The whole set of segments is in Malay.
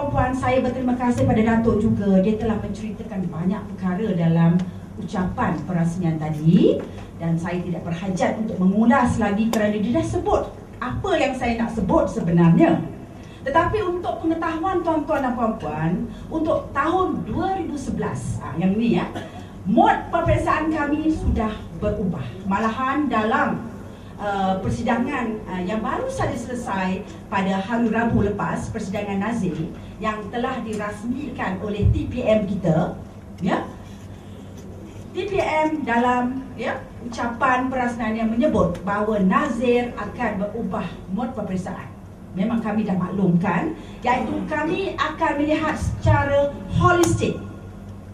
puan, saya berterima kasih pada Datuk juga. Dia telah menceritakan banyak perkara dalam ucapan perasmian tadi, dan saya tidak berhajat untuk mengulas lagi kerana dia dah sebut apa yang saya nak sebut sebenarnya. Tetapi untuk pengetahuan tuan-tuan dan puan-puan, untuk tahun 2011, yang ni ya, mod peperiksaan kami sudah berubah. Malahan dalam persidangan yang baru saja selesai pada hari Rabu lepas, persidangan Nazir yang telah dirasmikan oleh TPM kita, ya, TPM dalam ucapan perasmian yang menyebut bahawa Nazir akan berubah mod peperiksaan. Memang kami dah maklumkan, iaitu kami akan melihat secara holistik,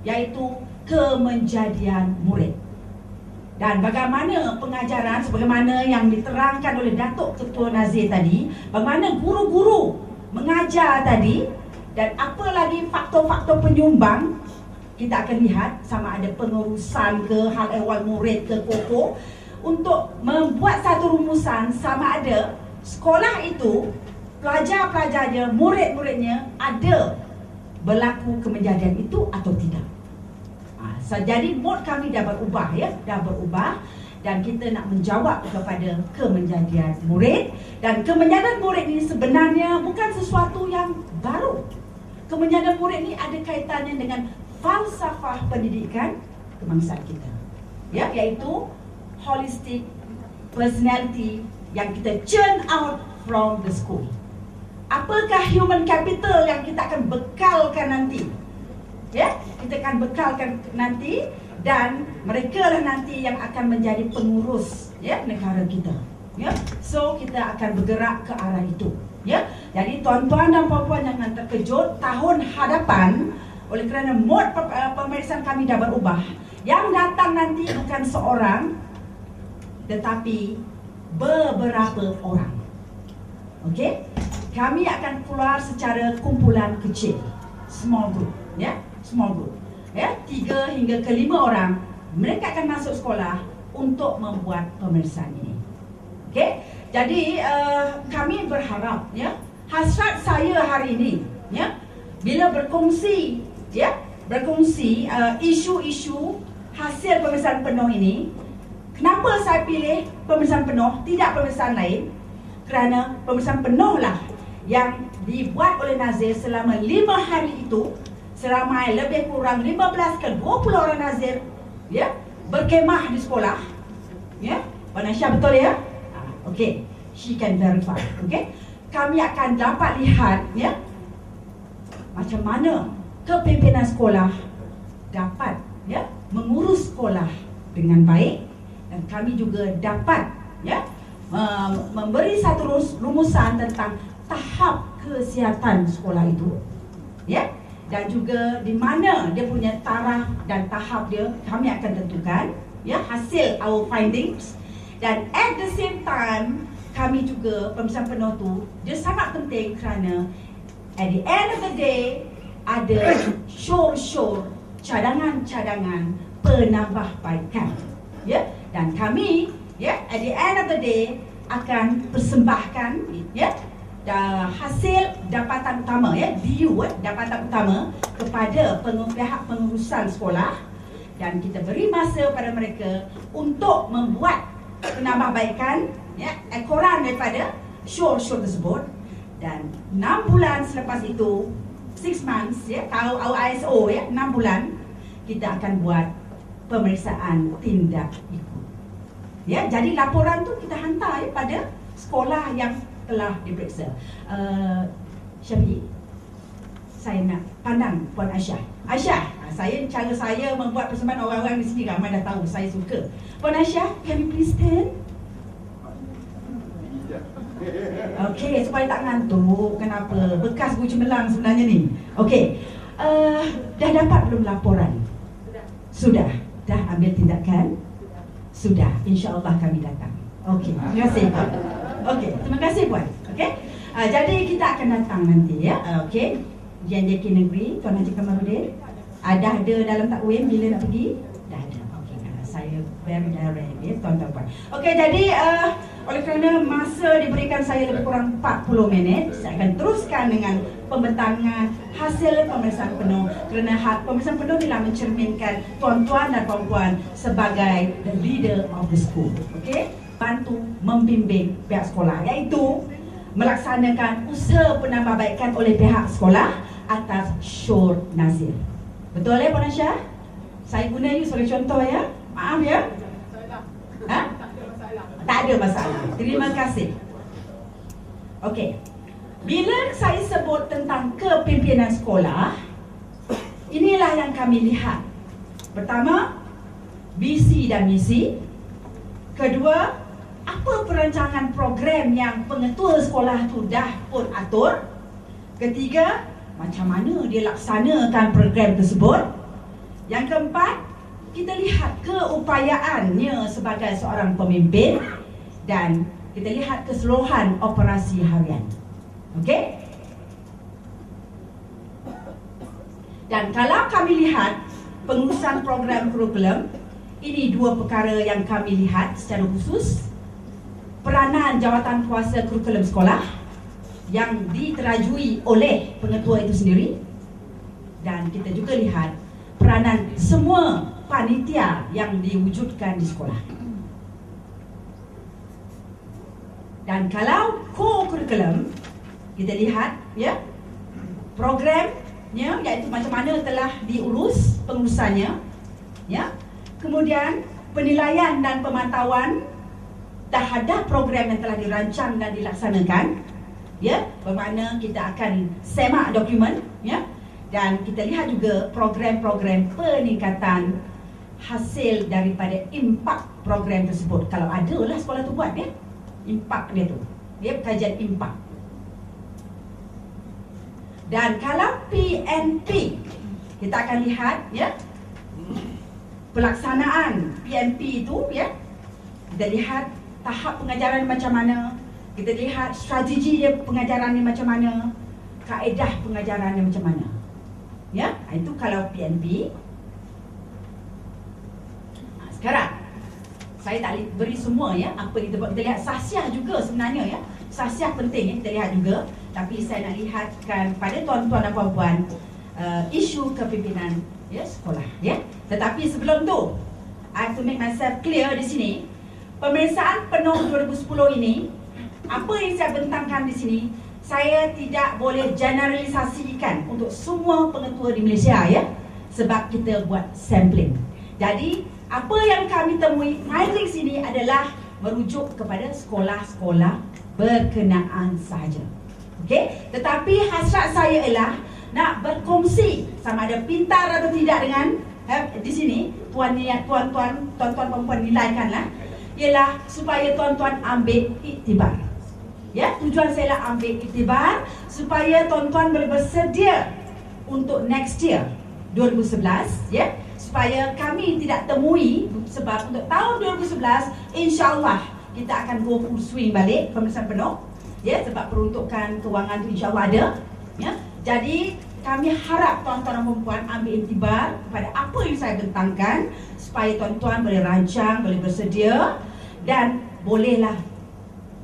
iaitu kemenjadian murid. Dan bagaimana pengajaran sebagaimana yang diterangkan oleh Datuk Ketua Nazir tadi, bagaimana guru-guru mengajar tadi, dan apa lagi faktor-faktor penyumbang, kita akan lihat sama ada pengurusan ke, hal ehwal murid ke, koko, untuk membuat satu rumusan sama ada sekolah itu, pelajar-pelajarnya, murid-muridnya ada berlaku kemenjadian itu atau tidak. Jadi mod kami dah berubah, ya, dah berubah, dan kita nak menjawab kepada kemenjadian murid. Dan kemenjadian murid ini sebenarnya bukan sesuatu yang baru. Kemenjadian murid ini ada kaitannya dengan falsafah pendidikan kebangsaan kita, ya, iaitu holistic personality yang kita churn out from the school. Apakah human capital yang kita akan bekalkan nanti? Ya, kita akan bekalkan nanti, dan mereka lah nanti yang akan menjadi pengurus, ya, negara kita. Ya, so kita akan bergerak ke arah itu. Ya, jadi tuan-tuan dan puan-puan jangan terkejut tahun hadapan, oleh kerana mod pemeriksaan kami dah berubah. Yang datang nanti bukan seorang, tetapi beberapa orang. Okey, kami akan keluar secara kumpulan kecil, small group, ya. Small group, ya, 3 hingga ke 5 orang. Mereka akan masuk sekolah untuk membuat pemeriksaan ini. Okey, jadi kami berharap, ya, hasrat saya hari ini, ya, bila berkongsi, ya, berkongsi isu-isu hasil pemeriksaan penuh ini. Kenapa saya pilih pemeriksaan penuh, tidak pemeriksaan lain? Kerana pemeriksaan penuh lah yang dibuat oleh Nazir selama 5 hari itu. Seramai lebih kurang 15 ke 20 orang Nazir, ya, berkemah di sekolah, ya. Puan Aisyah betul, ya? Okey, she can verify. Okey, kami akan dapat lihat, ya, macam mana kepimpinan sekolah dapat, ya, mengurus sekolah dengan baik, dan kami juga dapat, ya, memberi satu rumusan tentang tahap kesihatan sekolah itu, ya. Dan juga di mana dia punya taraf dan tahap dia, kami akan tentukan, ya, hasil our findings. Dan at the same time, kami juga pemeriksaan penuh tu dia sangat penting kerana at the end of the day ada sure cadangan-cadangan penambahbaikan, ya. Dan kami, ya, at the end of the day akan persembahkan, ya, hasil dapatan utama, ya, DU, dapatan utama kepada pihak pengurusan sekolah, dan kita beri masa pada mereka untuk membuat penambahbaikan, ya, ekoran daripada show tersebut. Dan 6 bulan selepas itu, 6 months, ya, tahu ISO, ya, 6 bulan kita akan buat pemeriksaan tindak ikut, ya. Jadi laporan tu kita hantar, ya, pada sekolah yang telah diperiksa. Syafiq, saya nak pandang Puan Aisyah. Aisyah, cara saya membuat persembahan, orang-orang di sini ramai dah tahu saya suka. Puan Aisyah, can you please stand? Okey, supaya tak ngantuk. Kenapa? Bekas guru cemerlang sebenarnya ni. Okey, dah dapat belum laporan? Sudah. Dah ambil tindakan? Sudah. InsyaAllah kami datang. Okey, terima kasih. Okey, terima kasih Puan. Okey, jadi kita akan datang nanti, ya. Okey, JNJK Negeri, Tuan Haji Kamarudin. Dah ada dalam takwim bila nak pergi? Dah ada. Okey, saya very direct, ya, tuan-tuan. Okey, jadi oleh kerana masa diberikan saya lebih kurang 40 minit, saya akan teruskan dengan pembentangan hasil pemeriksaan penuh, kerana pemeriksaan penuh telah mencerminkan tuan-tuan dan puan-puan sebagai the leader of the school. Okey, bantu membimbing pihak sekolah, iaitu melaksanakan usaha penambahbaikan oleh pihak sekolah atas syur nazir. Betul ya Puan Aisyah? Saya guna you sebagai contoh ya. Maaf ya. Ha? Tak ada masalah. Terima kasih. Okey. Bila saya sebut tentang kepimpinan sekolah, inilah yang kami lihat. Pertama, visi dan misi. Kedua, apa perancangan program yang pengetua sekolah tu dah pun atur. Ketiga, macam mana dia laksanakan program tersebut. Yang keempat, kita lihat keupayaannya sebagai seorang pemimpin. Dan kita lihat keseluruhan operasi harian. Okey? Dan kalau kami lihat pengurusan program kurikulum, ini dua perkara yang kami lihat secara khusus. Peranan jawatan kuasa kurikulum sekolah yang diterajui oleh pengetua itu sendiri. Dan kita juga lihat peranan semua panitia yang diwujudkan di sekolah. Dan kalau kurikulum, kita lihat ya, programnya, iaitu macam mana telah diurus pengurusannya ya. Kemudian penilaian dan pemantauan terhadap program yang telah dirancang dan dilaksanakan ya, bermakna kita akan semak dokumen ya. Dan kita lihat juga program-program peningkatan hasil daripada impak program tersebut. Kalau ada lah sekolah tu buat ya, impak dia tu, dia kajian impak. Dan kalau PNP, kita akan lihat ya, pelaksanaan PNP itu ya. Kita lihat tahap pengajaran macam mana, kita lihat strategi dia pengajaran ni macam mana, kaedah pengajaran dia macam mana. Ya, itu kalau PNP. Sekarang saya tak beri semua ya apa kita buat. Kita lihat sahsiah juga sebenarnya ya. Sahsiah penting ya, kita lihat juga. Tapi saya nak lihatkan pada tuan-tuan dan puan-puan isu kepimpinan ya, sekolah ya. Tetapi sebelum tu, I have to make myself clear di sini. Pemeriksaan penuh 2010 ini, apa yang saya bentangkan di sini, saya tidak boleh generalisasikan untuk semua pengetua di Malaysia ya. Sebab kita buat sampling. Jadi apa yang kami temui finding sini adalah merujuk kepada sekolah-sekolah berkenaan sahaja. Okey, tetapi hasrat saya ialah nak berkongsi sama ada pintar atau tidak dengan di sini tuan-tuan puan-puan nilaikanlah, ialah supaya tuan-tuan ambil iktibar. Ya, tujuan saya lah ambil iktibar supaya tuan-tuan boleh bersedia untuk next year 2011 ya, supaya kami tidak temui, sebab untuk tahun 2011 insya-Allah kita akan go full swing balik pemeriksaan penuh ya, sebab peruntukan kewangan tu insya-Allah ada ya. Jadi kami harap tuan-tuan dan puan-puan ambil iktibar kepada apa yang saya bentangkan supaya tuan-tuan boleh rancang, boleh bersedia dan bolehlah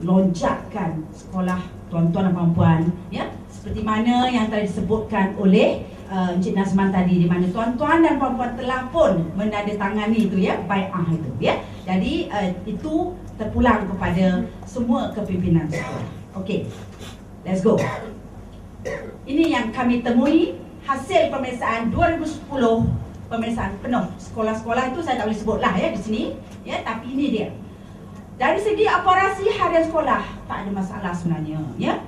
lonjakkan sekolah tuan-tuan dan puan-puan ya, seperti mana yang telah disebutkan oleh Encik Nazman tadi, di mana tuan-tuan dan puan-puan telah pun menandatangani itu ya, bai'ah itu ya. Jadi itu terpulang kepada semua kepimpinan sekolah. Okey, let's go. Ini yang kami temui hasil pemeriksaan 2010, pemeriksaan penuh sekolah-sekolah itu saya tak boleh sebutlah ya di sini ya, tapi ini dia. Dari segi operasi harian sekolah tak ada masalah sebenarnya ya.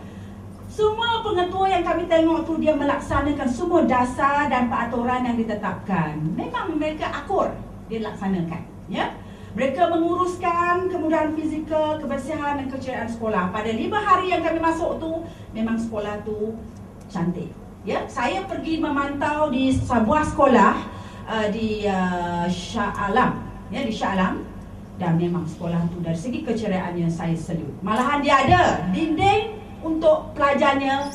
Semua pengetua yang kami tengok tu dia melaksanakan semua dasar dan peraturan yang ditetapkan. Memang mereka akur dia laksanakan ya. Mereka menguruskan kemudahan fizikal, kebersihan dan keceriaan sekolah. Pada 5 hari yang kami masuk tu memang sekolah tu cantik ya. Saya pergi memantau di sebuah sekolah di Shah Alam ya, di Shah Alam. Dan memang sekolah tu dari segi keceriaannya saya salute. Malahan dia ada dinding untuk pelajarnya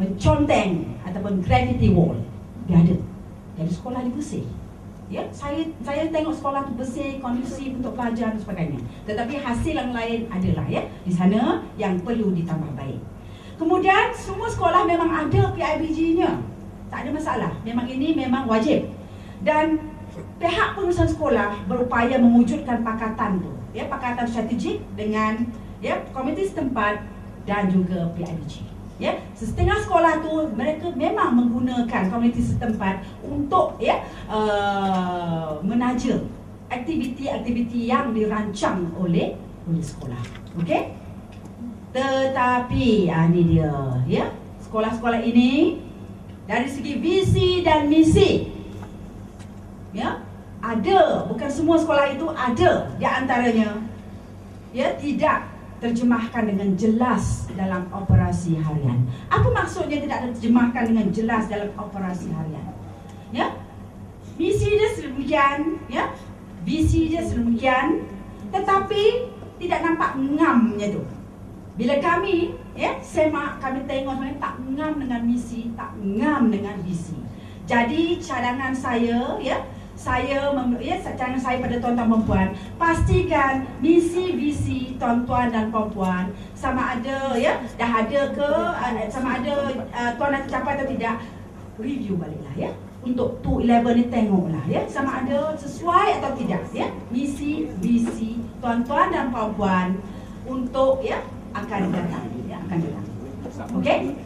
menconteng ataupun graffiti wall. Dia ada. Jadi sekolah dia bersih. Ya, saya tengok sekolah tu bersih, kondusif untuk pelajar dan sebagainya. Tetapi hasil yang lain adalah ya di sana yang perlu ditambah baik. Kemudian semua sekolah memang ada PIBG-nya. Tak ada masalah. Memang ini memang wajib. Dan pihak pengurusan sekolah berupaya mewujudkan pakatan tu, ya, pakatan strategik dengan komiti setempat dan juga PIBG. Ya, setengah sekolah tu mereka memang menggunakan komiti setempat untuk menaja aktiviti-aktiviti yang dirancang oleh sekolah. Okey? Tetapi ini dia, ya. Sekolah-sekolah ini dari segi visi dan misi, ya, ada, bukan semua sekolah itu ada di antaranya, ya, tidak terjemahkan dengan jelas dalam operasi harian. Apa maksudnya tidak terjemahkan dengan jelas dalam operasi harian? Ya, misi dia sedemikian, ya, visi dia sedemikian, tetapi tidak nampak ngamnya tu. Bila kami, ya, semak, kami tengok sebenarnya tak ngam dengan misi, tak ngam dengan visi. Jadi cadangan saya, cadangan saya pada tuan-tuan dan puan, pastikan misi visi tuan-tuan dan puan sama ada, ya, dah ada ke, sama ada tuan nak capai atau tidak, review baliklah, ya. Untuk 211 ni tengoklah, ya, sama ada sesuai atau tidak, ya, misi visi tuan-tuan dan puan untuk, ya, akan datang, ya, akan datang. Okey?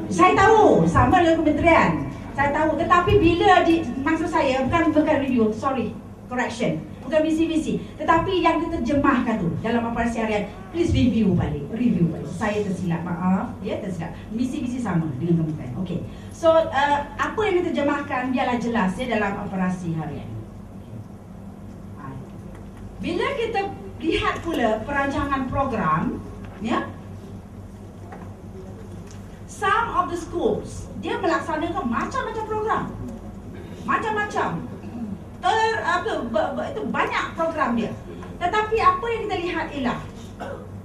Saya tahu sama dengan kementerian. Saya tahu, tetapi bila maksud saya bukan review, sorry, correction. Bukan visi-visi, tetapi yang diterjemahkan tu dalam operasi harian, please review balik. Saya tersilap, maaf, ya, tersilap. Visi-visi sama dengan kementerian. Okey. So, apa yang diterjemahkan biarlah jelas, ya, dalam operasi harian. Bila kita lihat pula perancangan program, ya, some of the schools dia melaksanakan macam-macam program, macam-macam, itu banyak program dia. Tetapi apa yang kita lihat ialah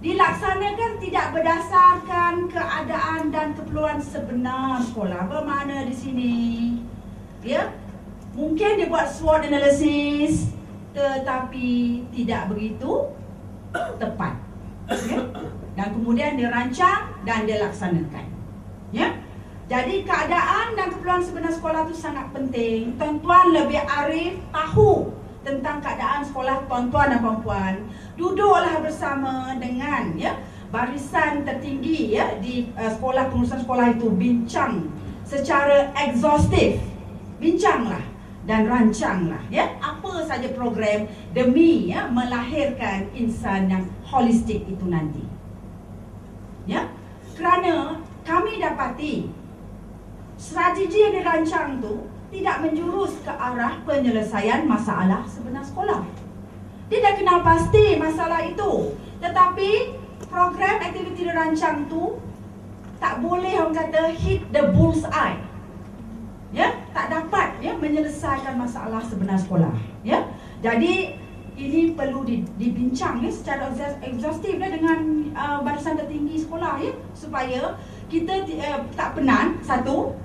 dilaksanakan tidak berdasarkan keadaan dan keperluan sebenar sekolah. Bermakna di sini, ya, mungkin dia buat SWOT analysis, tetapi tidak begitu tepat, ya? Dan kemudian dia rancang dan dia laksanakan, ya. Jadi keadaan dan keperluan sebenar sekolah itu sangat penting. Tuan-tuan lebih arif, tahu tentang keadaan sekolah tuan-tuan dan puan-puan. Duduklah bersama dengan, ya, barisan tertinggi, ya, di sekolah, pengurusan sekolah itu, bincang secara exhaustif. Bincanglah dan rancanglah, ya, apa saja program demi, ya, melahirkan insan yang holistik itu nanti. Ya, kerana kami dapati strategi yang dirancang tu tidak menjurus ke arah penyelesaian masalah sebenar sekolah. Dia dah kenal pasti masalah itu, tetapi program aktiviti dirancang tu tak boleh orang kata hit the bull's eye. Ya, tak dapat, ya, menyelesaikan masalah sebenar sekolah. Ya, jadi ini perlu dibincang, ya, secara exhaustif, ya, dengan barisan tertinggi sekolah, ya, supaya kita tak penan. Satu,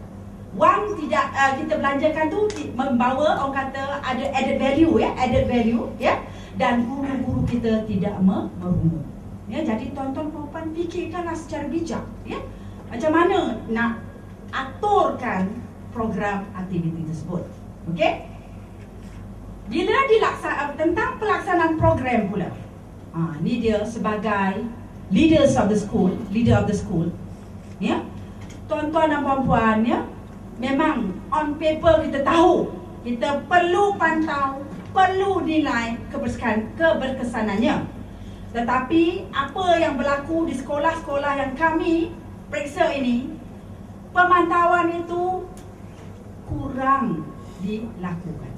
wang tidak kita belanjakan tu membawa, orang kata, ada added value, ya, ya, dan guru-guru kita tidak merungu. Ya, jadi tuan-tuan puan-puan fikirkanlah secara bijak, ya, macam mana nak aturkan program aktiviti tersebut. Okey? Bila tentang pelaksanaan program pula, ni dia sebagai leader of the school, ya, tuan-tuan dan puan-puan, ya, memang on paper kita tahu kita perlu pantau, perlu nilai keberkesanannya. Tetapi apa yang berlaku di sekolah-sekolah yang kami periksa ini, pemantauan itu kurang dilakukan.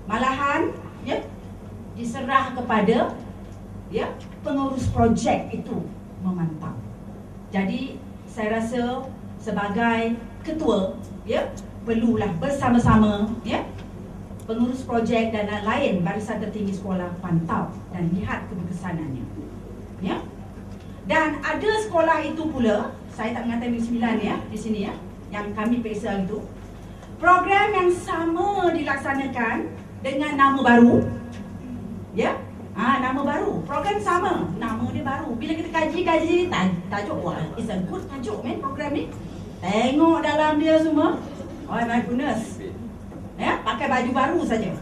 Malahan, ya, diserah kepada, ya, pengurus projek itu memantau. Jadi saya rasa sebagai ketua, ya, perlulah bersama-sama, ya, pengurus projek dan lain barisan tertinggi sekolah pantau dan lihat keberkesanannya, ya. Dan ada sekolah itu pula, saya tak mengatakan Negeri Sembilan, ya, di sini, ya, yang kami periksa itu, program yang sama dilaksanakan dengan nama baru, ya, Nama baru. Program sama, nama dia baru. Bila kita kaji tajuk, wah, it's a good tajuk program ni. Tengok dalam dia semua. Oh my goodness. Pakai baju baru saja.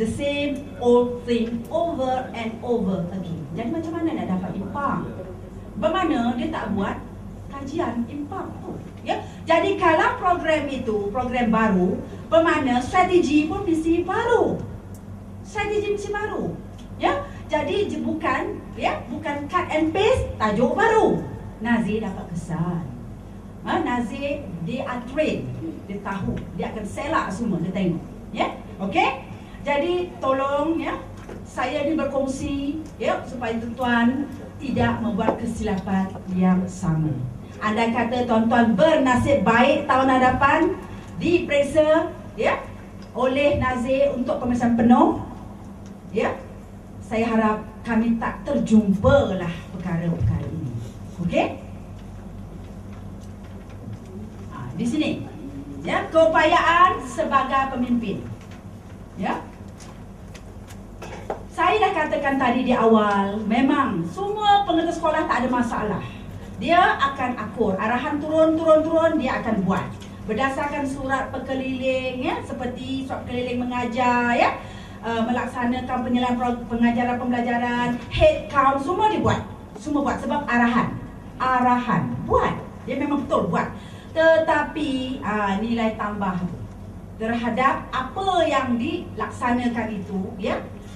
The same old thing over and over again. Jadi macam mana nak dapat impak? Bermakna dia tak buat kajian impak tu. Jadi kalau program itu program baru, bermakna strategi pun mesti baru. Strategi mesti baru. Jadi bukan cut and paste tajuk baru. Nazir dapat kesan. Nazir dia train, dia tahu, dia akan selak semua, dia tengok. Okey? Jadi tolong saya ni berkongsi supaya tuan-tuan tidak membuat kesilapan yang sama. Andai kata tuan-tuan bernasib baik tahun hadapan diperiksa oleh Nazir untuk pemeriksaan penuh, saya harap kami tak terjumpalah perkara-perkara ini. Okey? Di sini keupayaan sebagai pemimpin. Saya dah katakan tadi di awal, memang semua pengetua sekolah tak ada masalah. Dia akan akur, arahan turun, dia akan buat berdasarkan surat perkeliling, seperti surat perkeliling mengajar, melaksanakan penyelenggaraan pengajaran pembelajaran, head count, semua dibuat. Semua buat sebab arahan buat. Dia memang betul buat. Tetapi nilai tambah terhadap apa yang dilaksanakan itu,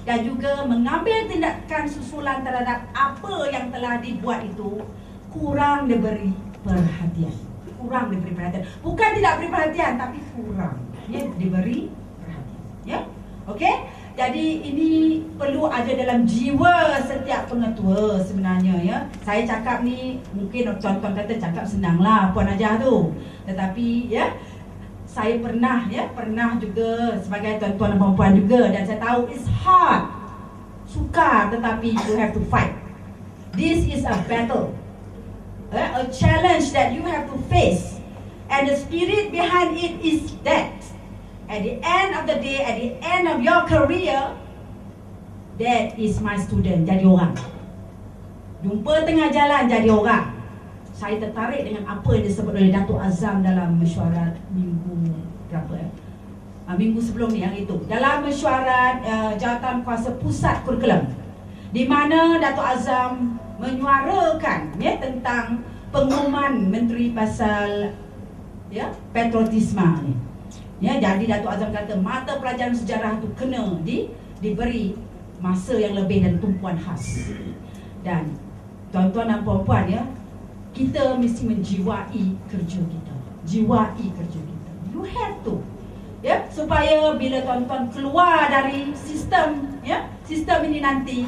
dan juga mengambil tindakan susulan terhadap apa yang telah dibuat itu kurang diberi perhatian. Bukan tidak beri perhatian, tapi kurang diberi perhatian. Okey? Jadi ini perlu ada dalam jiwa setiap pengetua sebenarnya. Saya cakap ni mungkin tuan-tuan kata cakap senanglah Puan Najah tu. Tetapi saya pernah juga sebagai tuan-tuan dan puan-puan juga, dan saya tahu it's hard. Sukar, tetapi you have to fight. This is a battle. A challenge that you have to face. And the spirit behind it is that at the end of the day, at the end of your career, that is my student, jadi orang. Jumpa tengah jalan, jadi orang. Saya tertarik dengan apa yang disebut oleh Datuk Azam dalam mesyuarat minggu berapa minggu sebelum ni yang itu. Dalam mesyuarat jawatan kuasa pusat kurikulum, di mana Datuk Azam menyuarakan tentang pengumuman menteri pasal patriotisme ni. Jadi Datuk Azam kata mata pelajaran sejarah tu kena diberi masa yang lebih dan tumpuan khas. Dan tuan-tuan dan puan-puan kita mesti menjiwai kerja kita. You have to. Supaya bila tuan-tuan keluar dari sistem ini nanti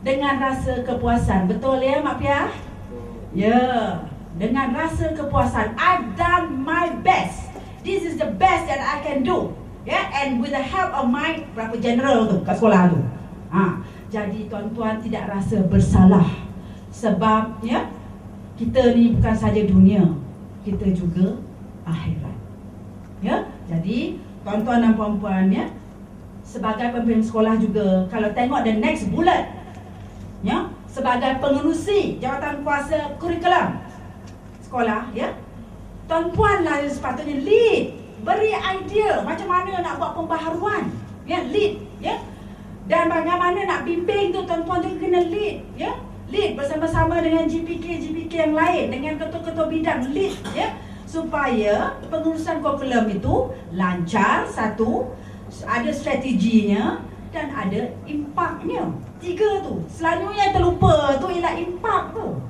dengan rasa kepuasan. Betul Mak Piah? Dengan rasa kepuasan. I've done my best. This is the best that I can do. And with the help of my berapa general tu kat sekolah tu. Jadi tuan-tuan tidak rasa bersalah. Sebab kita ni bukan saja dunia, kita juga akhirat. Jadi tuan-tuan dan puan-puan sebagai pemimpin sekolah juga, kalau tengok the next bullet sebagai pengerusi jawatan kuasa kurikulum sekolah, tuan-puan lah sepatutnya lead, beri idea macam mana nak buat pembaharuan, lead, dan bagaimana nak bimbing tu tuan-puan juga kena lead, lead bersama-sama dengan GPK yang lain, dengan ketua-ketua bidang, lead, supaya pengurusan kurikulum itu lancar, satu, ada strateginya dan ada impaknya. 3 tu, selalunya terlupa tu ialah impak tu.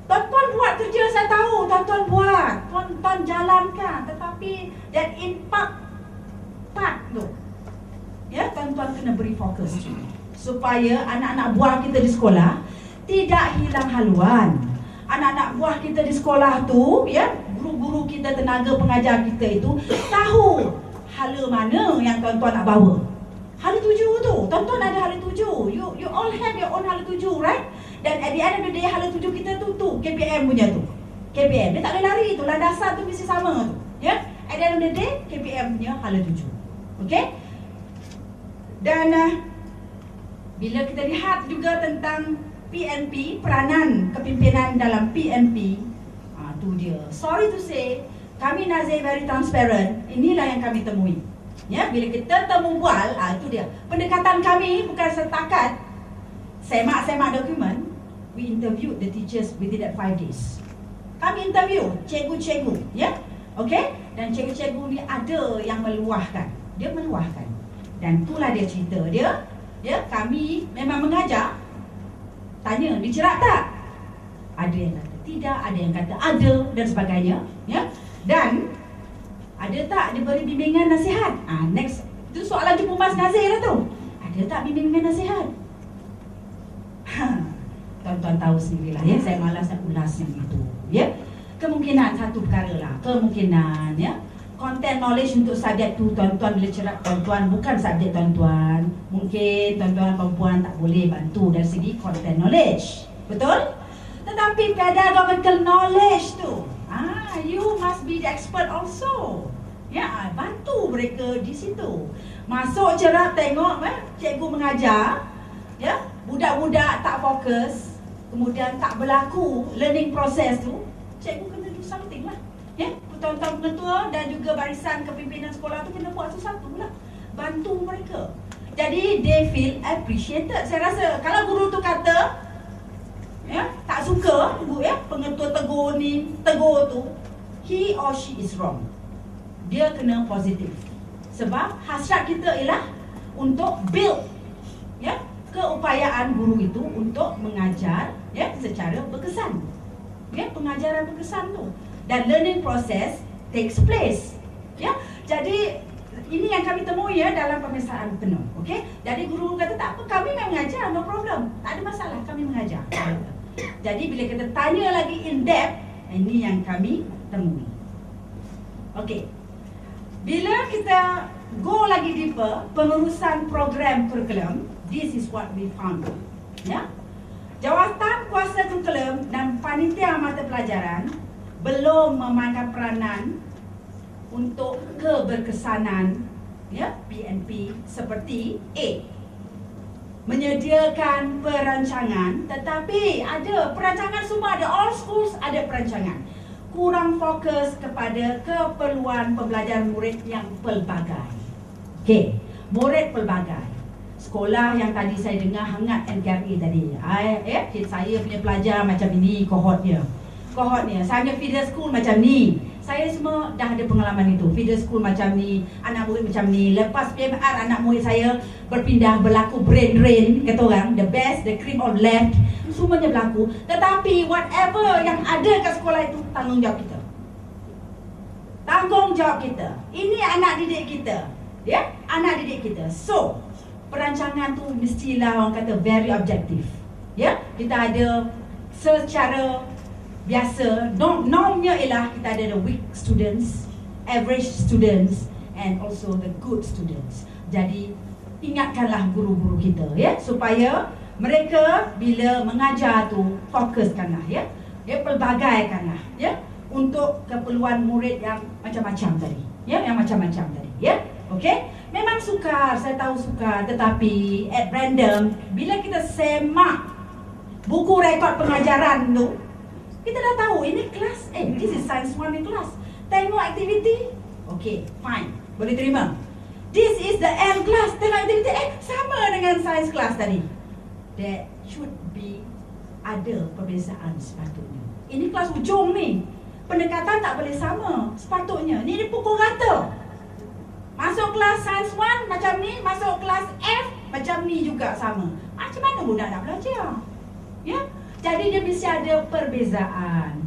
Tuan-tuan buat kerja, saya tahu tuan-tuan buat, tuan-tuan jalankan, tetapi that impact part tu, tuan-tuan kena beri fokus supaya anak-anak buah kita di sekolah tidak hilang haluan. Anak-anak buah kita di sekolah tu, guru-guru kita, tenaga pengajar kita itu tahu hala mana yang tuan-tuan nak bawa. Hala tuju tu, tuan-tuan ada hala tuju. You all have your own hala tuju, right? Dan at the end of the day, hala tuju kita tu KPM punya tu. KPM, dia tak boleh lari tu, landasan tu mesti sama tu. At the end of the day, KPM punya hala tuju. Okay? Dan Bila kita lihat juga tentang PNP, peranan kepimpinan dalam PNP, tu dia. Sorry to say, kami Nazir very transparent. Inilah yang kami temui. Ya, bila kita temu bual, itu dia. Pendekatan kami bukan setakat semak-semak dokumen. We interviewed the teachers within that 5 days. Kami interview cikgu-cikgu, ya. Okey? Dan cikgu-cikgu ni ada yang meluahkan. Dia meluahkan. Dan itulah dia cerita dia. Ya, kami memang mengajar. Tanya, dicerak tak? Ada yang kata tidak, ada yang kata ada dan sebagainya, ya. Dan ada tak diberi bimbingan nasihat? Next, itu soalan jumpa Mas Nazir lah tu. Ada tak bimbingan nasihat? Tuan-tuan tahu sendirilah, ya. Saya malas nak ulas yang itu, ya. Kemungkinan satu perkara lah, kemungkinan, ya. Content knowledge untuk subjek tu, tuan-tuan bila cerak tuan-tuan bukan subjek tuan-tuan. Mungkin tuan-tuan perempuan tak boleh bantu dari segi content knowledge. Betul? Tetapi pedagogical knowledge tu, you must be the expert also. Ya, bantu mereka di situ. Masuk cerak tengok cikgu mengajar, ya, budak-budak tak fokus, kemudian tak berlaku learning process tu, cikgu kena do something lah. Ya, tuan-tuan pengetua dan juga barisan kepimpinan sekolah tu kena buat sesuatu lah, bantu mereka. Jadi they feel appreciated. Saya rasa kalau guru tu kata, ya, tak suka, ya, pengetua tegur ni, tegur tu, he or she is wrong. Dia kena positif. Sebab hasrat kita ialah untuk build, ya, keupayaan guru itu untuk mengajar, ya, secara berkesan. Ya, pengajaran berkesan tu. Dan learning process takes place. Ya, jadi ini yang kami temui, ya, dalam pemeriksaan penuh. Okey, jadi guru kata tak apa, kami memang mengajar, no problem, tak ada masalah, kami mengajar. Jadi bila kita tanya lagi in depth, ini yang kami temui. Okey, bila kita go lagi deeper, pengurusan program kurikulum, this is what we found. Ya, jawatan kuasa kurikulum dan panitia mata pelajaran belum memainkan peranan untuk keberkesanan, ya, PNP seperti A, menyediakan perancangan, tetapi ada perancangan semua, ada, all schools ada perancangan. Kurang fokus kepada keperluan pembelajaran murid yang pelbagai. Okey, murid pelbagai. Sekolah yang tadi saya dengar hangat NKRI tadi. Saya punya pelajar macam ini kohortnya. Saya punya feeder school macam ni. Saya semua dah ada pengalaman itu. Feeder school macam ni, anak murid macam ni. Lepas PMR, anak murid saya berpindah, berlaku brain drain, kata orang, the best, the cream of left, semuanya berlaku. Tetapi whatever yang ada kat sekolah itu, tanggungjawab kita. Tanggungjawab kita. Ini anak didik kita, ya, anak didik kita. So, perancangan tu mestilah orang kata very objective. Ya, kita ada secara biasa, normnya ialah kita ada the weak students, average students and also the good students. Jadi ingatkanlah guru-guru kita, ya, supaya mereka bila mengajar tu fokuskanlah, ya, pelbagaikanlah, ya, untuk keperluan murid yang macam-macam tadi, ya, yang macam-macam tadi, ya. Okey, memang sukar, saya tahu sukar, tetapi at random bila kita semak buku rekod pengajaran tu, kita dah tahu ini kelas, this is science 1 ni kelas. Tengok aktiviti, okay, fine, boleh terima. This is the M class, tengok aktiviti, sama dengan science class tadi. There should be ada perbezaan sepatutnya. Ini kelas ujung ni, pendekatan tak boleh sama sepatutnya. Ni dipukul rata. Masuk kelas science 1 macam ni, masuk kelas F macam ni juga sama. Macam mana budak nak belajar? Ya? Jadi dia mesti ada perbezaan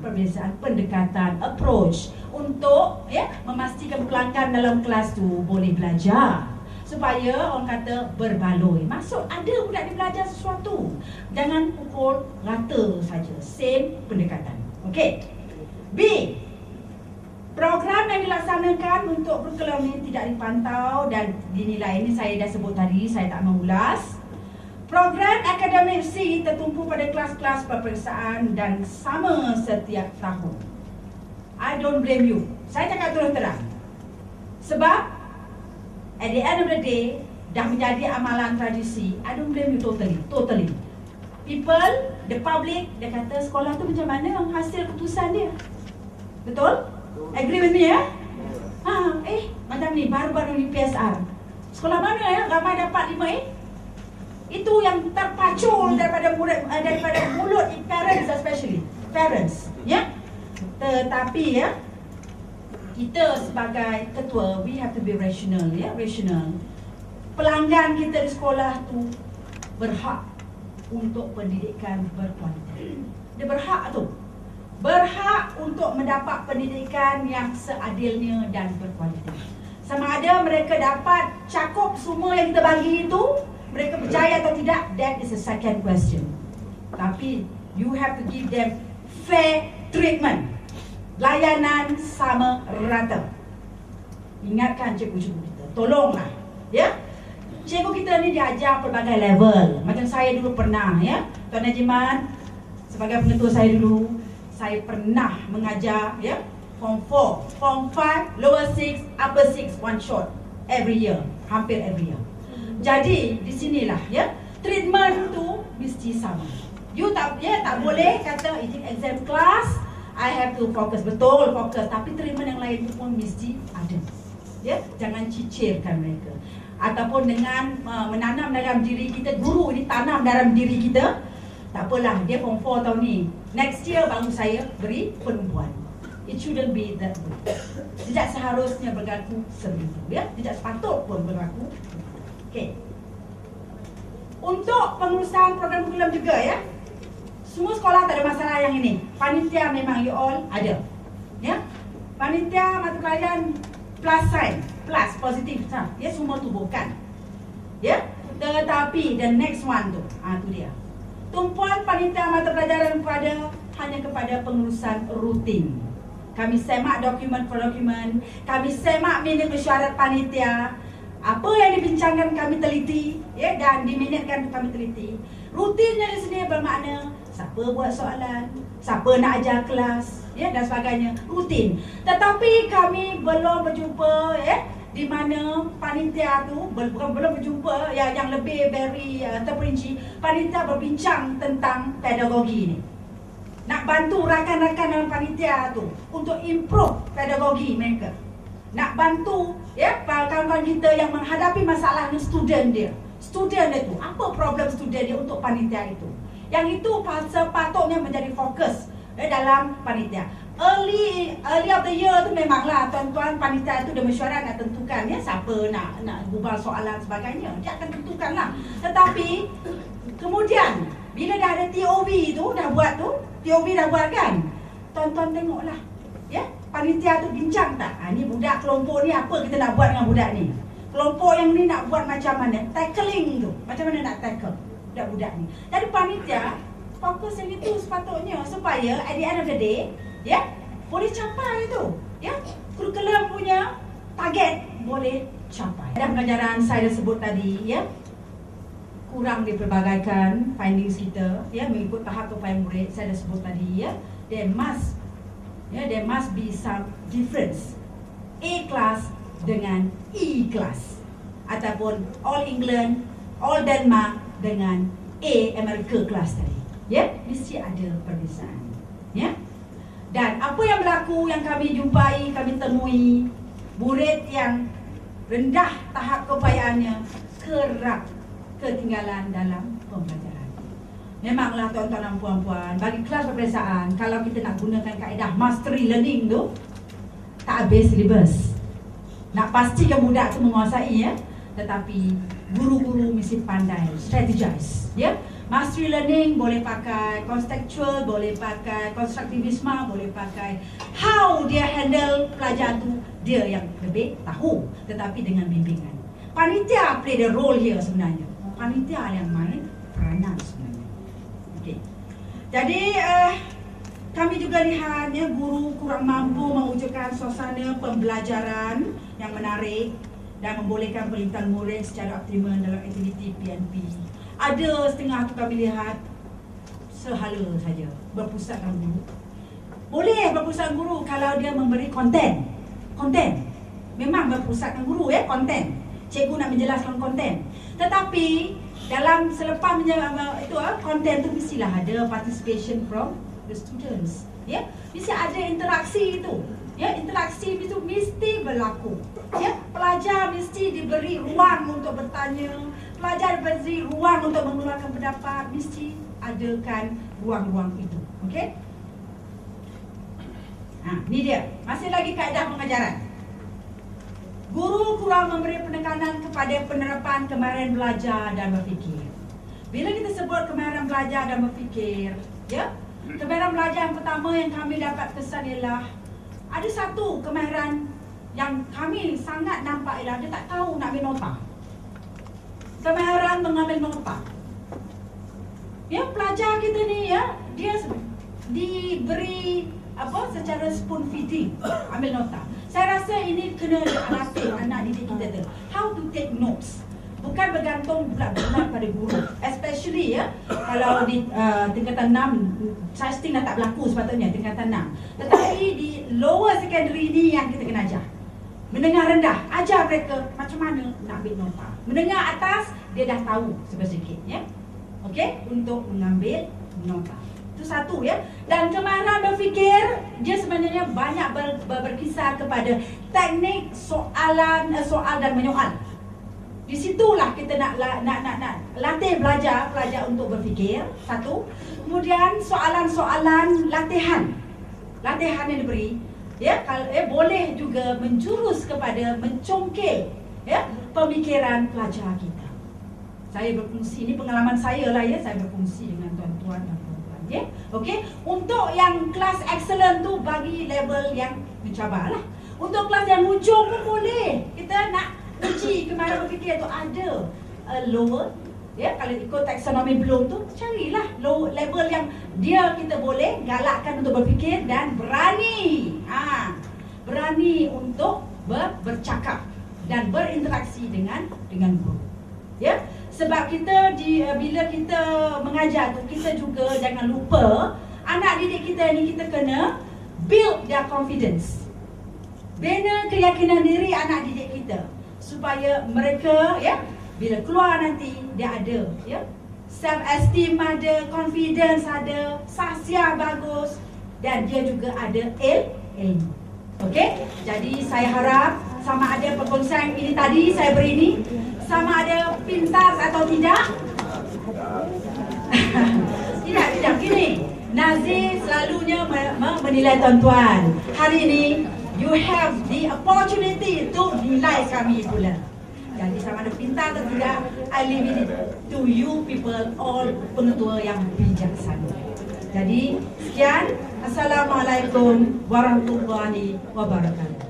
pendekatan, approach untuk, ya, memastikan pelanggan dalam kelas tu boleh belajar. Supaya orang kata berbaloi. Maksud ada budak dia belajar sesuatu. Jangan pukul rata saja. Same pendekatan. Okey. B. Program yang dilaksanakan untuk kurikulum ini tidak dipantau dan dinilai. Ini saya dah sebut tadi, saya tak mengulas. Program akademik C tertumpu pada kelas-kelas peperiksaan dan sama setiap tahun. I don't blame you. Saya cakap terus terang. Sebab at the end of the day, dah menjadi amalan tradisi, I don't blame you totally. People, the public, dia kata sekolah tu macam mana hasil keputusan dia. Betul? Agree with me ya? Macam ni, baru-baru ni PSR. Sekolah mana ya? Ramai dapat 5A? Itu yang terpacul daripada mulut parents especially. Parents, ya? Tetapi ya, kita sebagai ketua, we have to be rational, ya? Rational. Pelanggan kita di sekolah tu berhak untuk pendidikan berkualitas. Dia berhak tu. Berhak untuk mendapat pendidikan yang seadilnya dan berkualitas. Sama ada mereka dapat cakup semua yang kita bagi itu, mereka percaya atau tidak, that is a second question. Tapi you have to give them fair treatment. Layanan sama rata. Ingatkan cikgu-cikgu kita, tolonglah, ya. Cikgu kita ni diajar pelbagai level. Macam saya dulu pernah, ya, Tuan Najiman, sebagai pengetua saya dulu, saya pernah mengajar, ya, Form 4, Form 5, Lower 6, Upper 6, one shot every year, hampir every year. Jadi di sinilah, ya, treatment tu mesti sama. You tak boleh kata exam class I have to fokus, betul fokus, tapi treatment yang lain tu pun mesti ada. Ya, jangan cicirkan mereka. Ataupun dengan menanam dalam diri kita, guru ini tanam dalam diri kita, tak apalah, dia Form 4 tahun ni, next year baru saya beri penumpuan. It shouldn't be that way. Tidak seharusnya berlaku sebegitu, ya. Tidak sepatut pun berlaku. Okey. Untuk pengurusan program kurikulum juga, ya, semua sekolah tak ada masalah yang ini. Panitia memang you all ada, ya. Panitia mata pelajaran plus sign, plus positif, ya, semua tu bukan, ya. Tetapi the next one tu, tu dia. Tumpuan panitia mata pelajaran hanya kepada pengurusan rutin. Kami semak dokumen per dokumen, kami semak minit mesyuarat panitia. Apa yang dibincangkan kami teliti, ya, dan diminatkan kami teliti. Rutinnya di sini bermakna siapa buat soalan, siapa nak ajar kelas, ya, dan sebagainya, rutin. Tetapi kami belum berjumpa, ya, di mana panitia tu belum berjumpa yang lebih very terperinci. Panitia berbincang tentang pedagogi ni. Nak bantu rakan-rakan dalam panitia tu untuk improve pedagogi mereka. Nak bantu, ya, kawan-kawan kita yang menghadapi masalah ni, student dia tu, apa problem student dia untuk panitia itu. Yang itu sepatutnya menjadi fokus dalam panitia. Early of the year tu memanglah tuan-tuan panitia itu dah mesyuarat nak tentukan, ya, siapa nak gubal soalan sebagainya. Dia akan tentukanlah. Tetapi kemudian bila dah ada TOV tu dah buat kan, tuan-tuan tengoklah, ya, panitia tu bincang tak? Ni budak kelompok ni apa kita nak buat dengan budak ni? Kelompok yang ni nak buat macam mana? Tackling tu, macam mana nak tackle budak-budak ni? Jadi panitia fokus yang itu sepatutnya supaya at the end of the day, ya, boleh capai tu, ya, kurikulum punya target boleh capai. Dalam pengajaran saya dah sebut tadi, ya, kurang diperbagaikan findings kita, ya, mengikut tahap keupayaan murid. Saya dah sebut tadi, ya, there must be some difference A class dengan E class, ataupun All England, All Denmark dengan A America class tadi, ya, mesti ada perbezaan, ya. Dan apa yang berlaku, yang kami jumpai, kami temui, murid yang rendah tahap keupayaannya kerap ketinggalan dalam pembelajaran. Memanglah tuan-tuan dan puan-puan, bagi kelas peperiksaan, kalau kita nak gunakan kaedah mastery learning tu, tak habis syllabus. Nak pastikan budak tu menguasai, ya. Tetapi guru-guru mesti pandai strategize, ya. Mastery learning boleh pakai contextual, boleh pakai konstruktivisme, boleh pakai how dia handle pelajar tu, dia yang lebih tahu, tetapi dengan bimbingan. Panitia play the role here sebenarnya. Panitia yang main peranan sebenarnya. Okey. Jadi kami juga lihat, ya, guru kurang mampu mewujudkan suasana pembelajaran yang menarik dan membolehkan pelintan murid secara optimal dalam aktiviti PNP. Ada setengah tu kami lihat sehala saja berpusatkan guru. Boleh berpusat guru kalau dia memberi konten. Memang berpusatkan guru, ya, konten. cikgu nak menjelaskan konten. Tetapi dalam selepas itu konten tu mestilah ada participation from the students. Ya, mesti ada interaksi itu. Ya, interaksi itu mesti berlaku. Ya, pelajar mesti diberi ruang untuk bertanya, pelajar diberi ruang untuk mengeluarkan pendapat, mesti adakan ruang-ruang itu. Okey? Ni dia. Masih lagi kaedah pengajaran. Guru kurang memberi penekanan kepada penerapan kemahiran belajar dan berfikir. Bila kita sebut kemahiran belajar dan berfikir, ya, kemahiran belajar yang pertama yang kami dapat kesan ialah ada satu kemahiran yang kami sangat nampak ialah dia tak tahu nak ambil nota. Kemahiran mengambil nota. Ya, pelajar kita ni ya, dia diberi secara spoon feeding ambil nota. Saya rasa ini kena dilatih anak didik kita tu. How to take notes. Bukan bergantung bulat-bulat pada guru. Especially ya, kalau di tingkatan 6, testing dah tak berlaku sepatutnya tingkatan 6. Tetapi di lower secondary ni yang kita kena ajar. Menengah rendah, ajar mereka macam mana nak ambil nota. Menengah atas, dia dah tahu sedikit ya. Okey, untuk mengambil nota. Itu satu ya. Dan kemahiran berfikir dia sebenarnya banyak berkisar kepada teknik soal dan menyoal. Di situlah kita nak latih pelajar untuk berfikir. Satu. Kemudian soalan-soalan latihan yang diberi ya, boleh juga menjurus kepada mencongkel ya pemikiran pelajar kita. Saya berfungsi, ini pengalaman saya lah ya, saya berfungsi dengan tuan-tuan dan puan-puan ya. Okey, untuk yang kelas excellent tu bagi label yang mencabar lah. Untuk kelas yang hujung pun boleh. Kita nak uji kemahiran berfikir tu ada lower ya, kalau ikut taksonomi belum tu carilah low level yang kita boleh galakkan untuk berfikir dan berani berani untuk bercakap dan berinteraksi dengan guru ya. Sebab kita bila kita mengajar tu, kita juga jangan lupa anak didik kita ni, kita kena build their confidence, bina keyakinan diri anak didik kita supaya mereka ya bila keluar nanti dia ada ya self esteem ada, confidence ada, sahsiah bagus dan dia juga ada ilmu. Okey, jadi saya harap sama ada perkongsian ini tadi saya beri ini sama ada pintar atau tidak. tidak gini. Nazir selalunya menilai tuan-tuan. Hari ini you have the opportunity to nilai kami pula. Jadi sama ada pintar atau tidak, I leave it to you people, all pengetua yang bijaksana. Jadi sekian, Assalamualaikum warahmatullahi wabarakatuh.